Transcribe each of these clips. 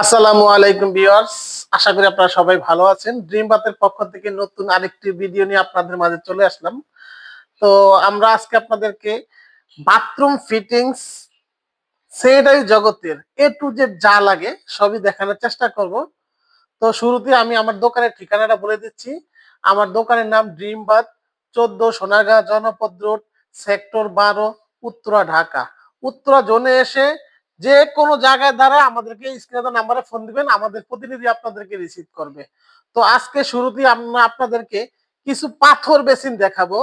আসসালামু আলাইকুম ভিউয়ার্স, আশা করি আপনারা সবাই ভালো আছেন। ড্রিম বাথের পক্ষ থেকে নতুন আরেকটি ভিডিও নিয়ে আপনাদের মাঝে চলে আসলাম। তো আমরা আজকে আপনাদেরকে বাথরুম ফিটিংস সেটাই জগতের এ টু জেড যা লাগে সবই দেখানোর চেষ্টা করব। তো শুরুতে আমি আমার দোকানের ঠিকানাটা বলে দিচ্ছি। আমার দোকানের নাম ড্রিম বাথ, 14 সোনারগাঁ জনপদ রোড, সেক্টর 12, উত্তরা, ঢাকা। উত্তরা জোনে এসে যে কোনো জায়গায় দ্বারা আমাদেরকে স্ক্রিনে নাম্বারে ফোন দিবেন, আমাদের প্রতিনিধি আপনাদেরকে রিসিভ করবে। তো আজকে শুরুতেই আমরা আপনাদেরকে কিছু পাথর বেসিন দেখাবো।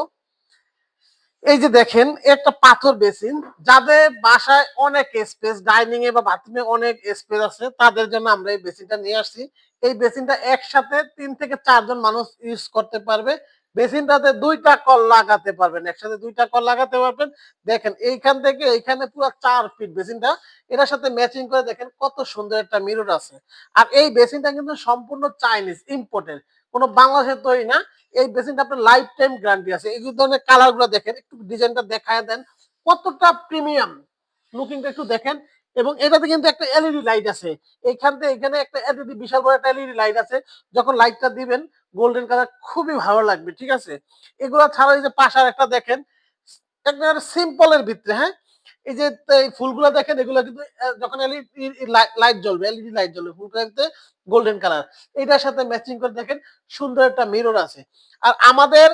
এই যে দেখেন, একটা পাথর বেসিন, যাদের বাসায় অনেক স্পেস, ডাইনিং এ বা বাথরুমে অনেক স্পেস আছে, তাদের জন্য আমরা এই বেসিনটা নিয়ে আসছি। এই বেসিনটা একসাথে 3 থেকে 4 জন মানুষ ইউজ করতে পারবে। বেসিনটাতে 2টা কল লাগাতে পারবেন, একসাথে 2টা কল লাগাতে পারবেন। দেখেন এইখান থেকে এইখানে পুরো 4 ফিট বেসিনটা। এটার সাথে ম্যাচিং করে দেখেন কত সুন্দর একটা মিরর আছে। আর এই বেসিনটা কিন্তু সম্পূর্ণ চাইনিজ ইম্পোর্টেড, কোনো বাংলাদেশের তৈরি না। এই বেসিনটা আপনার লাইফ টাইম গ্যারান্টি আছে। এই ধরনের কালার গুলো দেখেন, একটু ডিজাইনটা দেখায় দেন, কতটা প্রিমিয়াম লুকিংটা একটু দেখেন। এবং এটাতে কিন্তু একটা এলইডি লাইট আছে। এইখান থেকে এখানে একটা এলইডি, বিশাল বড় একটা এলইডি লাইট আছে। যখন লাইটটা দিবেন গোল্ডেন কালার, খুবই ভালো লাগবে, ঠিক আছে। এগুলো ছাড়া এই যে পাশার একটা দেখেন, একেবারে সিম্পলের ভিতরে, হ্যাঁ। এই যে এই ফুলগুলো দেখেন, এগুলো কিন্তু যখন এলইডি লাইট জ্বলবে, এলইডি লাইট জ্বলবে, ফুলগুলোতে গোল্ডেন কালার। এটার সাথে ম্যাচিং করে দেখেন সুন্দর একটা মিরর আছে। আর আমাদের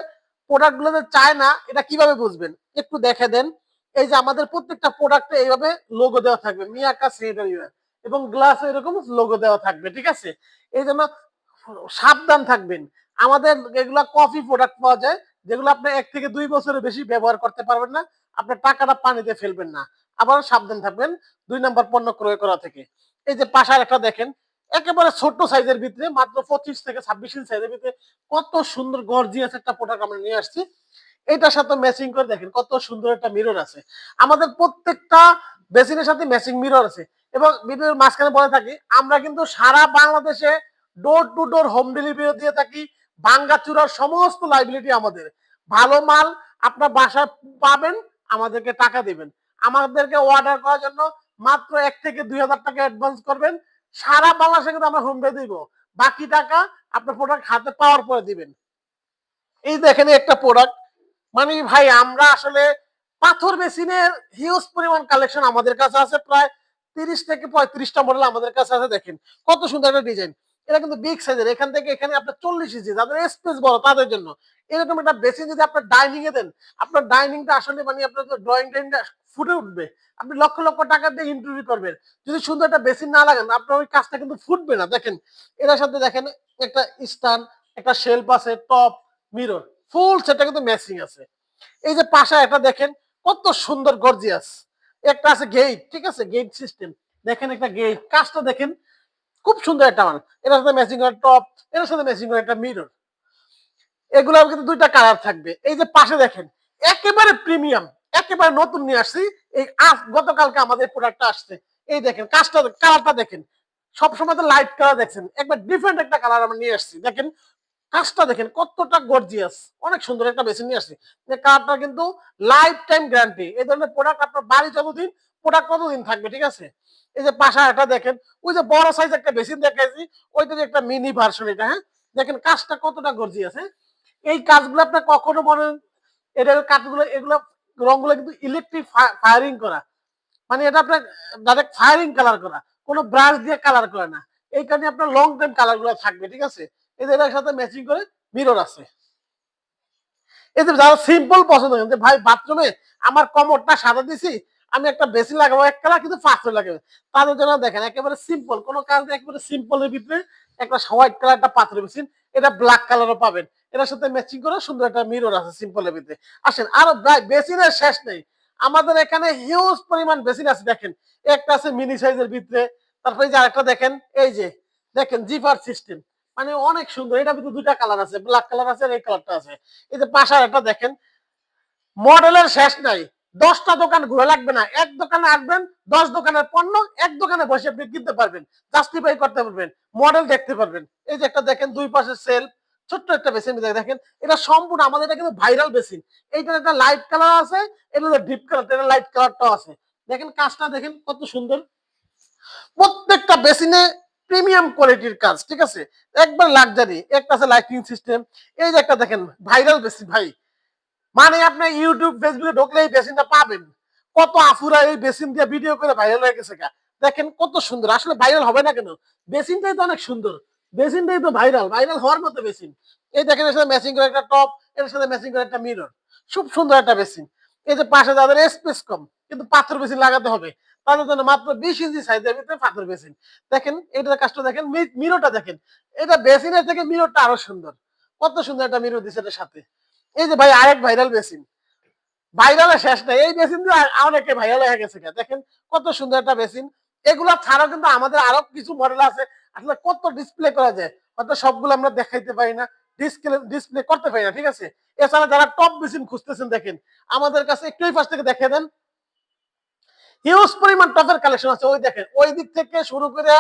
প্রোডাক্ট গুলো যে চায় না, এটা কিভাবে বুঝবেন একটু দেখে দেন। এই যে আমাদের প্রত্যেকটা প্রোডাক্টে এইভাবে লোগো দেওয়া থাকবে, মিয়াকা স্যানিটারি ওয়্যার, এবং গ্লাসে এরকম লোগো দেওয়া থাকবে, ঠিক আছে। এই জন্য সাবধান থাকবেন। আমাদের এগুলা কফি প্রোডাক্ট পাওয়া যায়, যেগুলো আপনি 1 থেকে 2 বছরের বেশি ব্যবহার করতে পারবেন না। আপনার টাকাটা পানিতে ফেলবেন না। আবার সাবধান থাকবেন 2 নাম্বার পণ্য ক্রয় করা থেকে। এই যে পাশার একটা দেখেন, একেবারে ছোট সাইজের ভিতরে, মাত্র 25 থেকে 26 ইঞ্চি সাইজের ভিতরে কত সুন্দর গর্জিয়াস একটা প্রোডাক্ট আমরা নিয়ে আসছি। এটার সাথে ম্যাচিং করে দেখেন কত সুন্দর একটা মিরর আছে। আমাদের প্রত্যেকটা বেসিনের সাথে ম্যাচিং মিরর আছে। এবং ভিডিওর মাঝখানে বলে থাকি, আমরা কিন্তু সারা বাংলাদেশে door to door home delivery দিয়ে থাকি। ভাঙ্গাচুরার সমস্ত লাইবিলিটি আমাদের। ভালো মাল আপনার বাসায় পাবেন, আমাদেরকে টাকা দিবেন। আমাদেরকে অর্ডার করার জন্য মাত্র 1 থেকে 2,000 টাকা অ্যাডভান্স করবেন। সারা বাংলাদেশে কিন্তু আমরা হোম ডেলিভারি দিব। বাকি টাকা আপনার প্রোডাক্ট হাতে পাওয়ার পরে দিবেন। এই দেখেন একটা প্রোডাক্ট, মানে ভাই আমরা আসলে পাথর বেসিনের হিউজ পরিমাণ কালেকশন আমাদের কাছে আছে। প্রায় 30 থেকে 35টা মডেল আমাদের কাছে আছে। দেখেন কত সুন্দর একটা ডিজাইন। এটা কিন্তু বিগ সাইজের, এখান থেকে এখানে আপনার 40 ইঞ্চি, যাদের স্পেস বড় তাদের জন্য এরকম একটা বেসিন যদি আপনার ডাইনিং এ দেন, আপনার ডাইনিংটা আসলে মানে আপনার ড্রয়িং টাইমটা ফুটে উঠবে। আপনি লক্ষ লক্ষ টাকা দিয়ে ইন্টারভিউ করবেন, যদি সুন্দর একটা বেসিন না লাগান আপনার ওই কাজটা কিন্তু ফুটবে না। দেখেন এটার সাথে দেখেন একটা স্ট্যান্ড, একটা শেলফ আছে, টপ, মিরর, ফুল সেটটা কিন্তু ম্যাচিং আছে। এই যে পাশে একটা দেখেন কত সুন্দর গর্জিয়াস একটা আছে গেট, ঠিক আছে, গেট সিস্টেম। দেখেন একটা গেট, কাজটা দেখেন খুব সুন্দর একটা মান। এটার সাথে ম্যাচিং করে টপ, এটার সাথে ম্যাচিং করে একটা মিরর। এগুলোর কিন্তু 2টা কালার থাকবে। এই যে পাশে দেখেন একেবারে প্রিমিয়াম, একেবারে নতুন নিয়ে আসছি। এই গতকালকে আমাদের প্রোডাক্টটা আসছে। এই দেখেন কাজটা, কালারটা দেখেন। সবসময় তো লাইট কালার দেখছেন, একবার ডিফারেন্ট একটা কালার আমরা নিয়ে আসছি। দেখেন কাজটা দেখেন কতটা গর্জিয়াস, অনেক সুন্দর একটা বেসিন নিয়ে আসছি। যে কালারটা কিন্তু লাইফ টাইম গ্যারান্টি। এই ধরনের প্রোডাক্ট আপনার বাড়ি যতদিন, প্রোডাক্ট ততদিন থাকবে, ঠিক আছে। এই যে পাশে একটা দেখেন, ওই যে বড় সাইজ একটা বেসিন দেখাইছি, ওইটা যে একটা মিনি ভার্সন এটা, হ্যাঁ। দেখেন কাজটা কতটা গর্জিয়াস, হ্যাঁ। এই কাজগুলো আপনার কখনো মনে, এটার কাজগুলো, এগুলো রংগুলো কিন্তু ইলেকট্রিক ফায়ারিং করা, মানে এটা আপনার ডাইরেক্ট ফায়ারিং কালার করা, কোনো ব্রাশ দিয়ে কালার করে না। এই কারণে আপনার লং টাইম কালার গুলো থাকবে, ঠিক আছে। এই যে এটার সাথে ম্যাচিং করে মিরর আছে। এই যে যারা সিম্পল পছন্দ করেন, যে ভাই বাথরুমে আমার কমোডটা সাদা দিছি, আমি একটা বেসিন লাগাবো এক কালার, কিন্তু পাথর লাগাবে, তাদের জন্য দেখেন একেবারে সিম্পল, কোনো কাজ নেই, একেবারে সিম্পলের ভিতরে একটা হোয়াইট কালার একটা পাথরের বেসিন। এটা ব্ল্যাক কালারও পাবেন। এটার সাথে ম্যাচিং করে সুন্দর একটা মিরর আছে সিম্পলের ভিতরে। আসেন আরো বেসিনের শেষ নেই, আমাদের এখানে হিউজ পরিমাণ বেসিন আছে। দেখেন একটা আছে মিনি সাইজের ভিতরে, তারপরে যে আরেকটা দেখেন, এই যে দেখেন জিপার সিস্টেম, মানে অনেক সুন্দর। এটা কিন্তু 2টা কালার আছে, ব্ল্যাক কালার আছে আর এই কালারটা আছে। এই যে পাশার একটা দেখেন, মডেলের শেষ নাই। 10টা দোকান ঘুরে লাগবে না, এক দোকানে আসবেন, 10 দোকানের পণ্য এক দোকানে বসে আপনি কিনতে পারবেন, জাস্টিফাই করতে পারবেন, মডেল দেখতে পারবেন। এই যে একটা দেখেন, দুই পাশে সেলফ, ছোট্ট একটা বেসিন দেখেন। এটা সম্পূর্ণ আমাদের, এটা কিন্তু ভাইরাল বেসিন। এইটার একটা লাইট কালার আছে, এটা ডিপ কালার, এটা লাইট কালারটাও আছে। দেখেন কাজটা দেখেন কত সুন্দর। প্রত্যেকটা বেসিনে প্রিমিয়াম কোয়ালিটির কাজ, ঠিক আছে, একবার লাক্সারি। একটা আছে লাইটিং সিস্টেম, এই যে একটা দেখেন ভাইরাল বেসিন ভাই, মানে আপনি ইউটিউব ফেসবুকে ঢুকলে এই বেসিনটা পাবেন। কত আফুরা এই বেসিন দিয়ে ভিডিও করে ভাইরাল হয়ে গেছে। দেখেন কত সুন্দর, আসলে ভাইরাল হবে না কেন, বেসিনটাই তো অনেক সুন্দর, বেসিনটাই তো ভাইরাল, ভাইরাল হওয়ার মতো বেসিন। এই দেখেন এর সাথে ম্যাচিং করে একটা টপ, এর সাথে ম্যাচিং করে একটা মিরর, খুব সুন্দর একটা বেসিন। এই যে পাশে যাদের স্পেস কম কিন্তু পাথর বেসিন লাগাতে হবে, তাদের জন্য মাত্র 20 ইঞ্চি সাইজের ভিতরে পাথর বেসিন। দেখেন এটার কাজটা দেখেন, মিররটা দেখেন, এটা বেসিনের থেকে মিররটা আরো সুন্দর, কত সুন্দর একটা মিরর দিচ্ছে এটার সাথে। এই যে ভাই আরেক ভাইরাল বেসিন, ভাইরালের শেষ নাই, এই বেসিন দিয়ে অনেকে ভাইরাল হয়ে গেছে। দেখেন কত সুন্দর একটা বেসিন। এগুলা ছাড়াও কিন্তু আমাদের আরো কিছু মডেল আছে, আসলে কত ডিসপ্লে করা যায়, হয়তো সবগুলো আমরা দেখাইতে পারি না, ডিসপ্লে করতে পারি না, ঠিক আছে। এছাড়া যারা টপ বেসিন খুঁজতেছেন, দেখেন আমাদের কাছে একটু পাশ থেকে দেখে দেন, হিউজ পরিমাণ টপের কালেকশন আছে। ওই দেখেন ওই দিক থেকে শুরু করে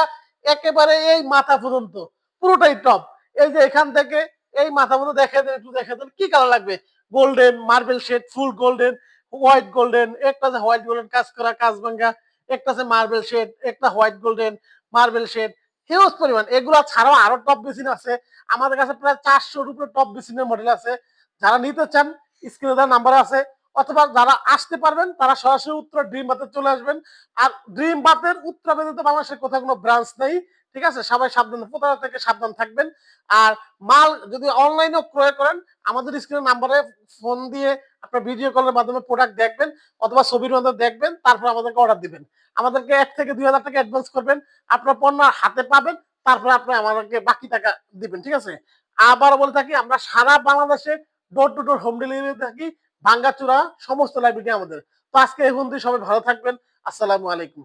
একেবারে এই মাথা পর্যন্ত পুরোটাই টপ। এই যে এখান থেকে এই মাথা পর্যন্ত দেখে দেন, একটু দেখে দেন কি কালার লাগবে, golden, marble shade, full golden, white golden, একটা আছে হোয়াইট গোল্ডেন কাজ করা কাজ ভাঙ্গা, একটা আছে মার্বেল শেড, একটা white golden, marble shade, huge পরিমাণ। এগুলা ছাড়াও আরো টপ বেসিন আছে আমাদের কাছে, প্রায় 400-র উপরে টপ বেসিনের মডেল আছে। যারা নিতে চান স্ক্রিনে দেওয়া নাম্বার আছে, অথবা যারা আসতে পারবেন তারা সরাসরি উত্তরা ড্রিম বাতে চলে আসবেন। আর ড্রিম বাতের উত্তরা ব্যতীত বাংলাদেশের কোথাও কোনো ব্রাঞ্চ নেই, ঠিক আছে। সবাই সাবধান, প্রতারণা থেকে সাবধান থাকবেন। আর মাল যদি অনলাইনেও ক্রয় করেন, আমাদের স্ক্রিনের নাম্বারে ফোন দিয়ে আপনার ভিডিও কলের মাধ্যমে প্রোডাক্ট দেখবেন অথবা ছবির মাধ্যমে দেখবেন, তারপর আমাদেরকে অর্ডার দিবেন। আমাদেরকে 1 থেকে 2,000 টাকা অ্যাডভান্স করবেন, আপনার পণ্য হাতে পাবেন, তারপরে আপনি আমাদেরকে বাকি টাকা দিবেন, ঠিক আছে। আবার বলে থাকি আমরা সারা বাংলাদেশে door to door home delivery থাকি, ভাঙ্গাচুরা সমস্ত লাইব্রেরি আমাদের। তো আজকে এই পর্যন্তই, সবাই ভালো থাকবেন। আসসালামু আলাইকুম।